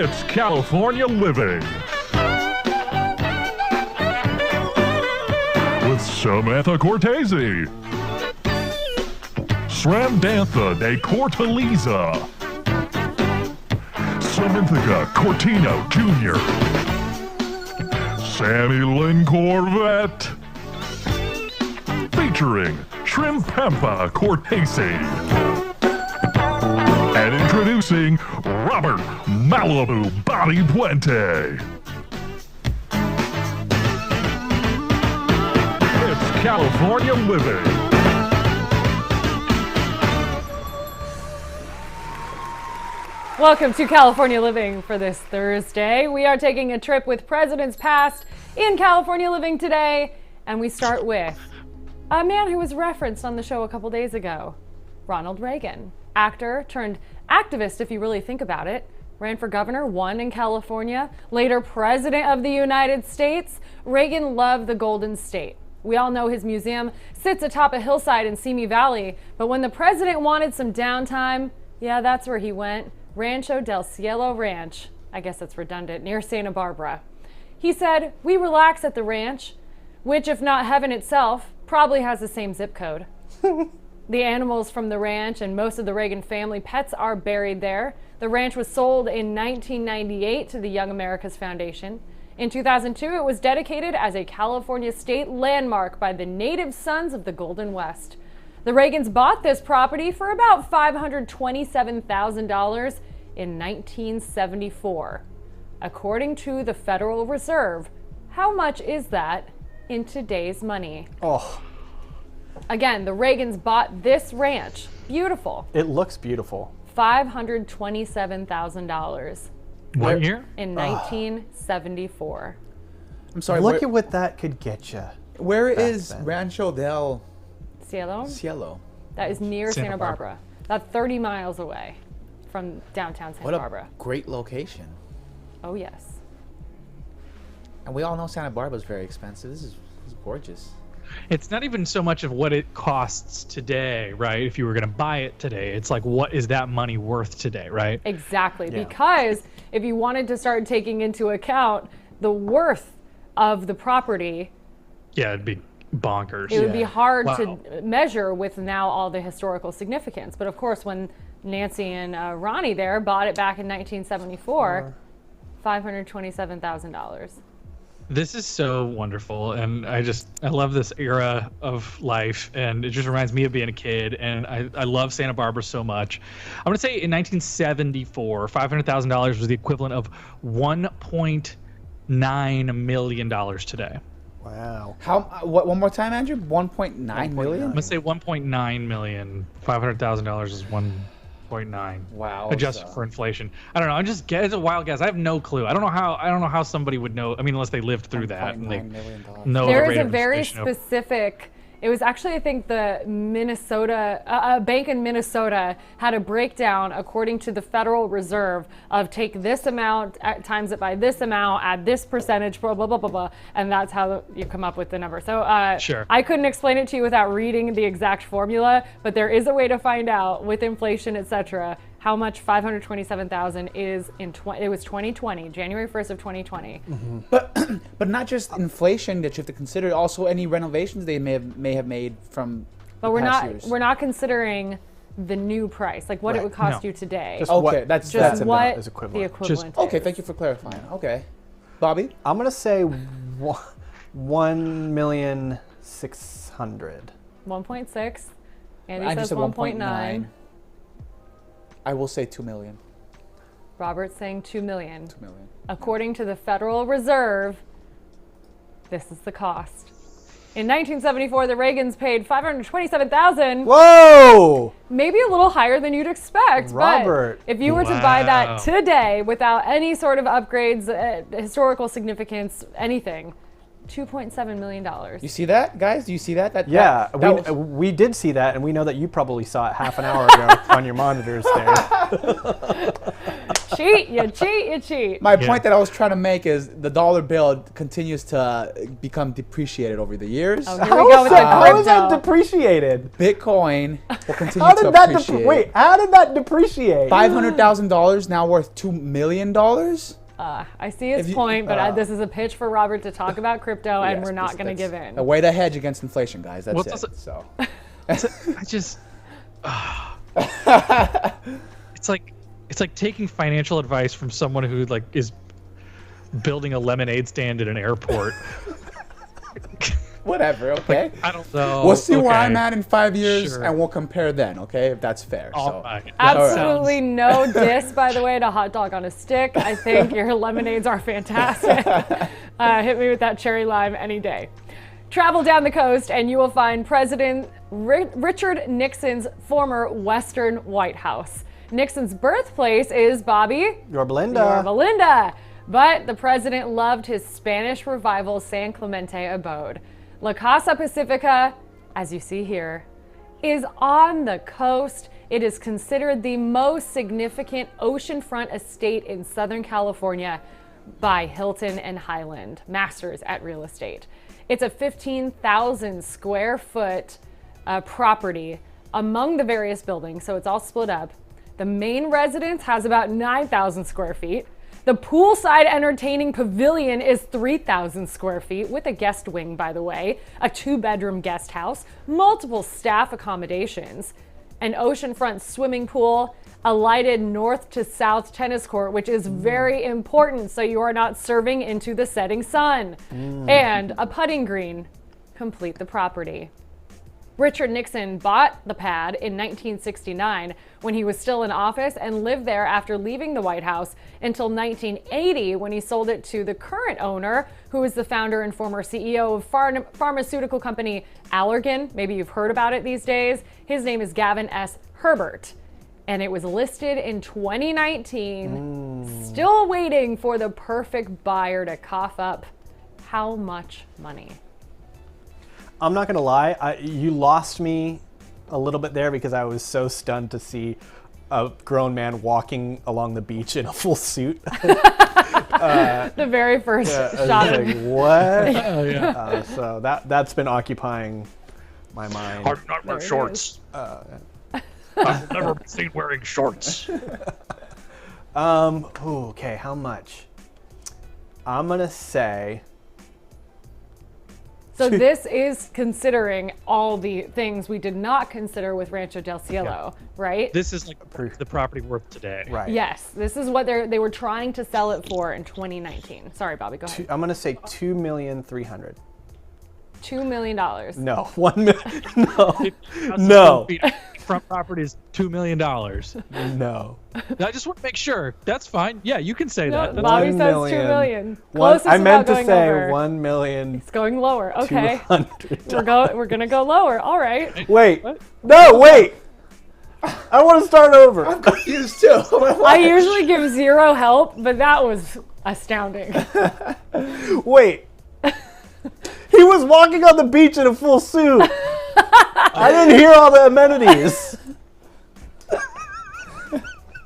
It's California Living with Samantha Cortese, Sramdantha de Cortaliza, Samantha Cortino Jr., Sammy Lynn Corvette, featuring Shrimpampa Cortese. And introducing Robert Malibu Bobby Puente. It's California Living. Welcome to California Living for this Thursday. We are taking a trip with Presidents Past in California Living today, and we start with a man who was referenced on the show a couple days ago, Ronald Reagan. Actor turned activist, if you really think about it. Ran for governor, won in California, later president of the United States. Reagan loved the Golden State. We all know his museum sits atop a hillside in Simi Valley, but when the president wanted some downtime, yeah, that's where he went. Rancho del Cielo Ranch. I guess that's redundant, near Santa Barbara. He said, "We relax at the ranch," which, if not heaven itself, probably has the same zip code. The animals from the ranch and most of the Reagan family pets are buried there. The ranch was sold in 1998 to the Young America's Foundation. In 2002, it was dedicated as a California state landmark by the Native Sons of the Golden West. The Reagans bought this property for about $527,000 in 1974. According to the Federal Reserve, how much is that in today's money? Oh, Again, the Reagans bought this ranch. Beautiful. it looks beautiful. $527,000 What year? in 1974. I'm sorry, Look at what that could get you. where is then. Rancho del Cielo? Cielo? That is near Santa Santa Barbara. About 30 miles away from downtown Santa What a Barbara. great location. Oh, yes. And we all know Santa Barbara is very expensive. This is gorgeous. It's not even so much of what it costs today, right? If you were going to buy it today, it's like, what is that money worth today, right? Exactly. Yeah. Because if you wanted to start taking into account the worth of the property, Yeah, it'd be bonkers. it would be hard Wow. to measure with now all the historical significance. But of course, when Nancy and Ronnie there bought it back in 1974, $527,000. This is so wonderful, and I love this era of life, and it just reminds me of being a kid, and I love Santa Barbara so much. I'm going to say in 1974, $500,000 was the equivalent of $1.9 million today. Wow. How? What? One more time, Andrew. 1.9 million. I'm going to say 1.9 million. $500,000 is 1.9. Wow. Adjusted for inflation. I don't know. It's a wild guess. I have no clue. I don't know how somebody would know. I mean, unless they lived through that and they $1.9 million. know There the is rate a of very inflation. specific. It was actually, I think, the Minnesota a bank in Minnesota had a breakdown according to the Federal Reserve of take this amount, times it by this amount, add this percentage, blah blah blah blah blah, and that's how you come up with the number. So Sure. I couldn't explain it to you without reading the exact formula, but there is a way to find out with inflation, etc., how much 527,000 is in it was 2020, January 1st of 2020. But not just inflation that you have to consider. Also, any renovations they may have made from. But the we're past not years. we're not considering the new price, like what it Right. would cost No. you today. Just Okay, what, that's Just about what is the equivalent. equivalent is. Okay, thank you for clarifying. Okay, Bobby. I'm going to say 1,600,000. 1.6. Andy I says just said 1.9. I will say 2 million. Robert's saying 2 million. 2 million. According to the Federal Reserve, this is the cost. In 1974, the Reagans paid $527,000. Whoa! Maybe a little higher than you'd expect. Robert. But if you were to buy that Wow. today without any sort of upgrades, historical significance, anything, $2.7 million. You see that, guys? Do you see that? Yeah, that was- we did see that, and we know that you probably saw it half an hour ago on your monitors there. cheat, you cheat, you cheat. My point that I was trying to make is the dollar bill continues to become depreciated over the years. Oh, here we go with the How is that crypto. depreciated? Bitcoin will continue How to did that appreciate. wait? How did that depreciate? $500,000 now worth $2 million. I see his If you- point, but this is a pitch for Robert to talk about crypto, and Yes, we're not that's- going to give that's in. A way to hedge against inflation, guys. That's What's it. also- So I just. It's like taking financial advice from someone who like is building a lemonade stand at an airport. whatever. Okay. I don't know. We'll see where Okay. I'm at in 5 years, Sure. and we'll compare then. Okay, if that's fair. All So. right. That Absolutely sounds- no diss, by the way, to hot dog on a stick. I think your lemonades are fantastic. Hit me with that cherry lime any day. Travel down the coast and you will find President Richard Nixon's former Western White House. Nixon's birthplace is, Bobby, Yorba Linda. Yorba Linda. But the president loved his Spanish Revival San Clemente abode. La Casa Pacifica, as you see here, is on the coast. It is considered the most significant oceanfront estate in Southern California by Hilton and Highland, masters at real estate. It's a 15,000 square foot property among the various buildings, so it's all split up. The main residence has about 9,000 square feet. The poolside entertaining pavilion is 3,000 square feet with a guest wing, by the way, a 2-bedroom guest house, multiple staff accommodations, an oceanfront swimming pool, a lighted north to south tennis court, which is very important so you are not serving into the setting sun, and a putting green complete the property. Richard Nixon bought the pad in 1969 when he was still in office and lived there after leaving the White House until 1980 when he sold it to the current owner, who is the founder and former CEO of pharmaceutical company Allergan. Maybe you've heard about it these days. His name is Gavin S. Herbert. And it was listed in 2019, still waiting for the perfect buyer to cough up how much money? I'm not gonna lie, you lost me a little bit there because I was so stunned to see a grown man walking along the beach in a full suit. The very first I was shot like, of what? Oh yeah. So that's been occupying my mind. I do not wear There it shorts. I will never be seen wearing shorts. Okay, how much? I'm gonna say So this is considering all the things we did not consider with Rancho del Cielo, right? This is like the property worth today. right. Yes, this is what they were trying to sell it for in 2019. Sorry, Bobby, go ahead. I'm gonna say 2,300,000. $2 million. No, 1 million. No, 50,000 No. square feet. Front property is $2 million. no. I just want to make sure. That's fine. Yeah, you can say No, that. That's Bobby $1 says $2 million. million. One, Closest I meant without to going say over. 1,200,000. It's going lower. Okay. We're gonna go lower. All right. Wait. What? No, wait. I want to start over. I'm confused too. I usually give zero help, but that was astounding. Wait. He was walking on the beach in a full suit. I didn't hear all the amenities.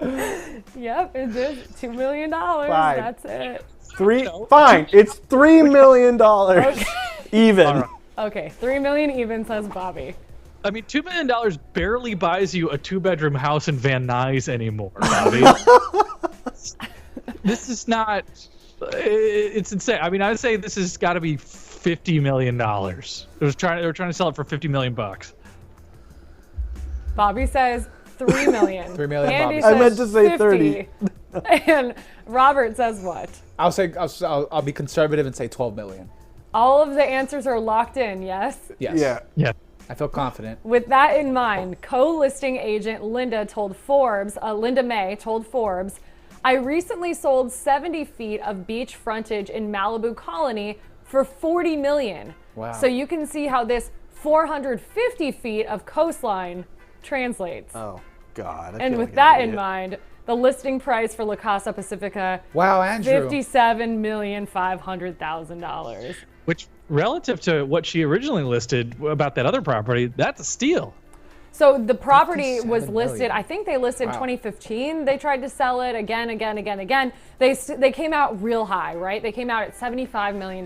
Yep, it is $2 million. Fine. That's it. Fine. It's $3 million. Even. All right. Okay, $3 million even, says Bobby. I mean, $2 million barely buys you a 2-bedroom house in Van Nuys anymore, Bobby. This is not. It's insane. I mean, I would say this has got to be $50 million. They were trying to sell it for $50 million bucks. Bobby says $3 million. $3 million, Andy Bobby. I meant says to say 50. And Robert says what? I'll be conservative and say 12 million. All of the answers are locked in, yes? Yes. Yeah. Yeah. I feel confident. With that in mind, co-listing agent Linda May told Forbes, I recently sold 70 feet of beach frontage in Malibu Colony for $40 million. Wow. So you can see how this 450 feet of coastline translates. Oh, God. I And feel with like an that in idiot. mind, the listing price for La Casa Pacifica, Wow, Andrew. $57,500,000. Which, relative to what she originally listed about that other property, that's a steal. So the property was 57 listed, million. I think they listed Wow. 2015. They tried to sell it again. They came out real high, right? They came out at $75 million.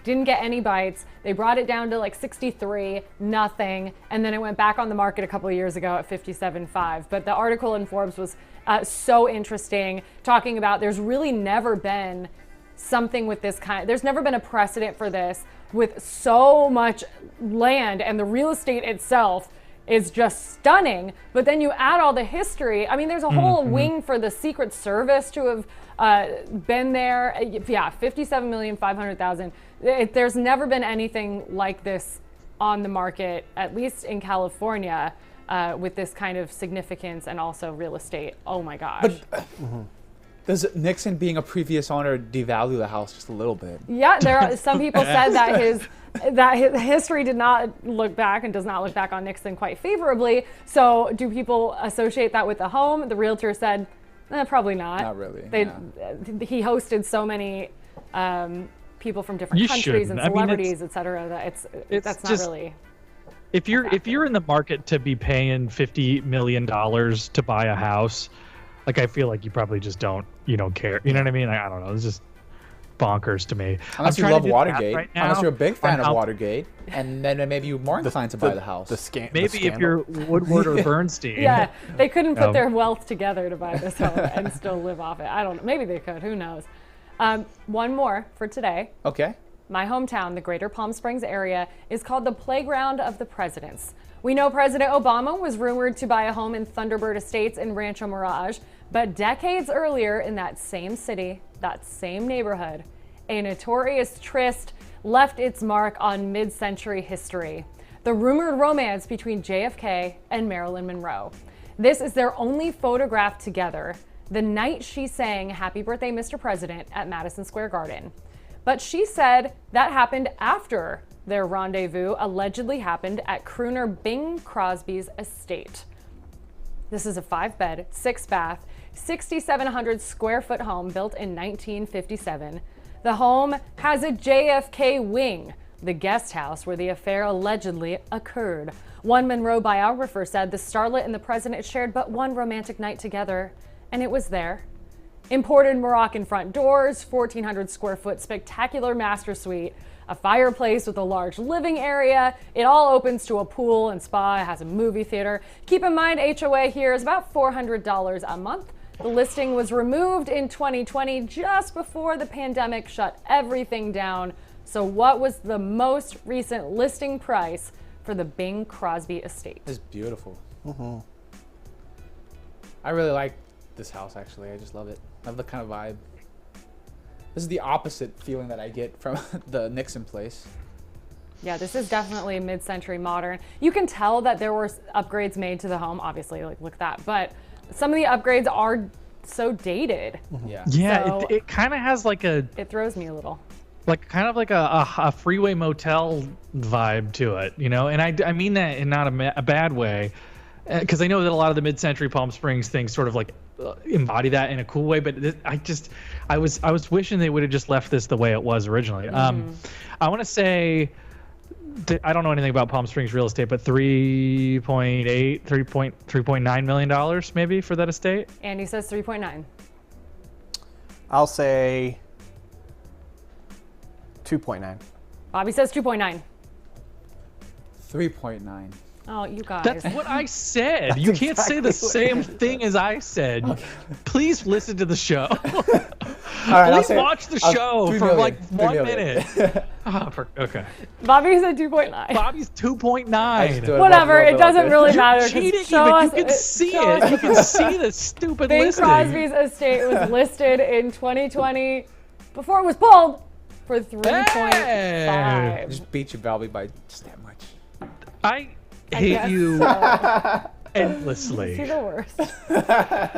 Didn't get any bites. They brought it down to like 63, nothing. And then it went back on the market a couple of years ago at 57.5. But the article in Forbes was so interesting, talking about there's really never been something with this kind. There's never been a precedent for this with so much land, and the real estate itself is just stunning. But then you add all the history. I mean, there's a whole wing for the Secret Service to have been there. Yeah, 57,500,000. There's never been anything like this on the market, at least in California, with this kind of significance and also real estate. Oh my gosh. Does Nixon being a previous owner devalue the house just a little bit? Yeah, there are some people said that his history did not look back and does not look back on Nixon quite favorably. So do people associate that with the home? The realtor said, probably not. Not really, He hosted so many people from different You countries and shouldn't. I mean, celebrities, et cetera, that that's not just- really. If you're in the market to be paying $50 million to buy a house, like I feel like you probably just don't care. You know what I mean? I don't know. It's just bonkers to me. Unless I'm you trying love to do the math Watergate. right Unless now you're a big fan on of how- Watergate, and then maybe you're more inclined to buy the house. Maybe if you're Woodward or Bernstein. Yeah, they couldn't put Um, their wealth together to buy this home and still live off it. I don't know. Maybe they could. Who knows? One more for today. Okay. My hometown, the Greater Palm Springs area, is called the Playground of the Presidents. We know President Obama was rumored to buy a home in Thunderbird Estates in Rancho Mirage, but decades earlier in that same city, that same neighborhood, a notorious tryst left its mark on mid-century history. The rumored romance between JFK and Marilyn Monroe. This is their only photograph together, the night she sang Happy Birthday, Mr. President at Madison Square Garden. But she said that happened after their rendezvous allegedly happened at crooner Bing Crosby's estate. This is a 5-bed, 6-bath, 6,700 square foot home built in 1957. The home has a JFK wing, the guest house where the affair allegedly occurred. One Monroe biographer said the starlet and the president shared but one romantic night together, and it was there. Imported Moroccan front doors, 1,400 square foot spectacular master suite, a fireplace with a large living area. It all opens to a pool and spa. It has a movie theater. Keep in mind, HOA here is about $400 a month. The listing was removed in 2020, just before the pandemic shut everything down. So what was the most recent listing price for the Bing Crosby estate? It's beautiful. I really like this house, actually. I just love it. I love the kind of vibe. This is the opposite feeling that I get from the Nixon place. Yeah, this is definitely mid-century modern. You can tell that there were upgrades made to the home, obviously, like look at that. But some of the upgrades are so dated. Yeah. Yeah, So- it kind of has like a It throws me a little. a freeway motel vibe to it, and I mean that in not a bad way, because I know that a lot of the mid-century Palm Springs things sort of like embody that in a cool way, but I was wishing they would have just left this the way it was originally. I want to say that I don't know anything about Palm Springs real estate, but $3.9 million maybe for that estate. Andy says 3.9. I'll say 2.9. Bobby says 2.9. 3.9. Oh, you guys. That's what I said. You can't say the same thing as I said. Please listen to the show. All right, Please watch the show 3 for million, like 3 1 million. minute. Okay. Bobby said 2.9. Bobby's I just do 2.9. it Whatever, above it doesn't really matter. 'cause Cheating show even. us- You can see show it. us You the can price. see the stupid Bing listing. Crosby's estate was listed in 2020 before it was pulled for 3.5. Hey! Just beat you, Bobby, by just that much. I I hate guess you so. endlessly. He's the worst.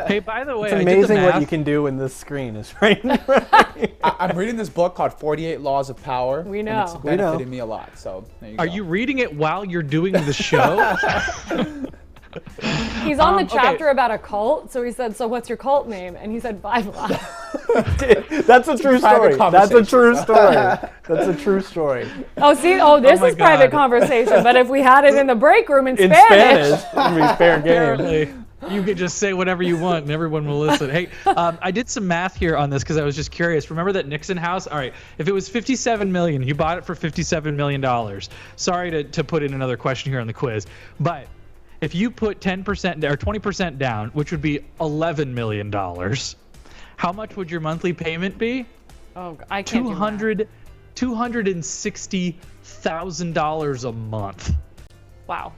Hey, by the way, It's I did the amazing what math. you can do when this screen is right in front of you. I'm reading this book called 48 Laws of Power. We And know. it's We know. benefited me a lot. So there you Are go. you reading it while you're doing the show? He's on the Okay. chapter about a cult, so he said, "So what's your cult name?" And he said, "Five Alive." That's a true story. private That's a true conversation. story. That's a true story. Oh, see, this my is private God. conversation. But if we had it in the break room in In Spanish, Spanish, it'd be fair game. Apparently, you could just say whatever you want and everyone will listen. Hey, I did some math here on this because I was just curious. Remember that Nixon house? All right, if it was $57 million, you bought it for $57 million. Sorry to put in another question here on the quiz, but if you put 10% or 20% down, which would be $11 million, how much would your monthly payment be? oh, I can't do math. $260,000 a month. Wow.